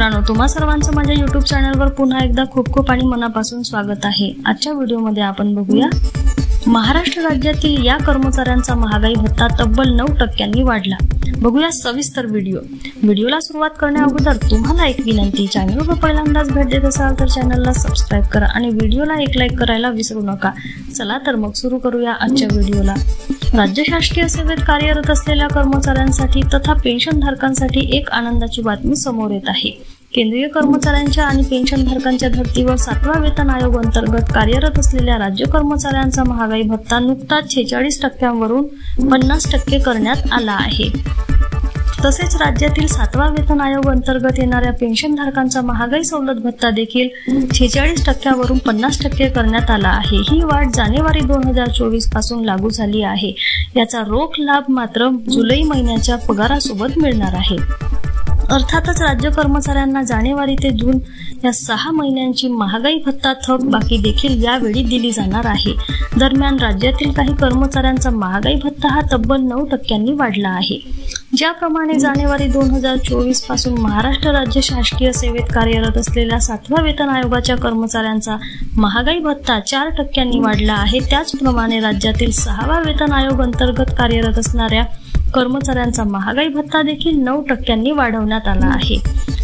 मित्रांनो, तुम्हा सर्वांचं माझ्या YouTube चॅनलवर पुन्हा एकदा खूप खूप आणि मनापासून स्वागत आहे। आजच्या व्हिडिओमध्ये आपण बघूया महाराष्ट्र राज्यातील या कर्मचाऱ्यांचा महागाई भत्ता तब्बल 9% वाढला। बघूया सविस्तर व्हिडिओला सुरुवात करण्याअगोदर तुम्हाला एक विनंती, चॅनलवर पहिल्यांदाच भेट देत असाल तर चॅनलला सबस्क्राइब करा आणि व्हिडिओला एक लाईक करायला विसरू नका। चला तर मग सुरू करूया आजच्या व्हिडिओला। राज्य शासकीय सेवेत कार्यरत असलेल्या कर्मचाऱ्यांसाठी तथा पेन्शनधारकांसाठी एक आनंदाची बातमी समोर येत आहे। केंद्रीय कर्मचाऱ्यांच्या आणि पेन्शनधारकांच्या धर्तीवर 7वा वेतन आयोग अंतर्गत कार्यरत असलेल्या राज्य कर्मचाऱ्यांचा महागाई भत्ता नुकताच 46% वरून 50% करण्यात आला आहे। तसेच राज्यातील 7वा वेतन आयोग अंतर्गत येणाऱ्या पेन्शनधारकांचा महागाई सवलत भत्ता देखील 46% वरून 50% करण्यात आला आहे। ही वाढ जानेवारी 2024 पासून लागू झाली आहे। याचा रोख लाभ मात्र जुलै महिन्याच्या पगारासोबत मिळणार आहे। अर्थातच राज्य कर्मचाऱ्यांना जानेवारी ते जून या 6 महिन्यांची महागाई भत्ता थक बाकी देखील यावेळी दिली जाणार आहे। दरम्यान राज्यातील काही कर्मचाऱ्यांचा महागाई भत्ता हा तब्बल 9% वाढला आहे। ज्याप्रमाणे जानेवारी 2024 पासून महाराष्ट्र राज्य शासकीय सेवेत कार्यरत असलेल्या 7व्या वेतन आयोगाच्या कर्मचाऱ्यांचा महागाई भत्ता 4% वाढला आहे, त्याचप्रमाणे राज्यातील 6वा वेतन आयोग अंतर्गत कार्यरत असणाऱ्या कर्मचाऱ्यांचा महागाई भत्ता देखील 9% वाढवण्यात आला आहे।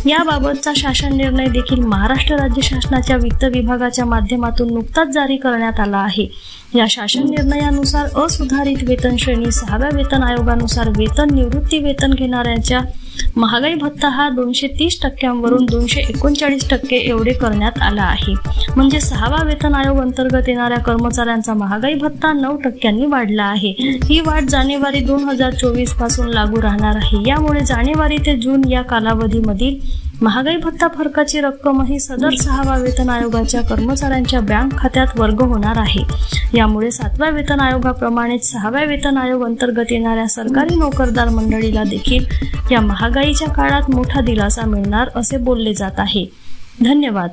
याबाबतचा शासन निर्णय देखील महाराष्ट्र राज्य शासनाच्या वित्त विभागाच्या माध्यमातून नुकताच जारी करण्यात आला आहे। या शासन निर्णयानुसार असुधारित वेतन श्रेणी 6व्या वेतन आयोगानुसार वेतन निवृत्ती वेतन घेणाऱ्यांच्या महागाई भत्ता हा 230% वरून 239% एवढे करण्यात आला आहे। म्हणजे 6वा वेतन आयोग अंतर्गत येणाऱ्या कर्मचाऱ्यांचा महागाई भत्ता 9% वाढला आहे। ही वाढ जानेवारी 2024 पासून लागू राहणार आहे। यामुळे जानेवारी ते जून या कालावधीमधील महागाई भत्ता फरकाची रक्कमही सदर 6वा वेतन आयोगाच्या कर्मचाऱ्यांच्या बँक खात्यात वर्ग होणार आहे। यामुळे 7व्या वेतन आयोगाप्रमाणेच 6व्या वेतन आयोग अंतर्गत येणाऱ्या सरकारी नोकरदार मंडळीला देखील या महागाईच्या काळात मोठा दिलासा मिळणार असे बोलले जात आहे। धन्यवाद।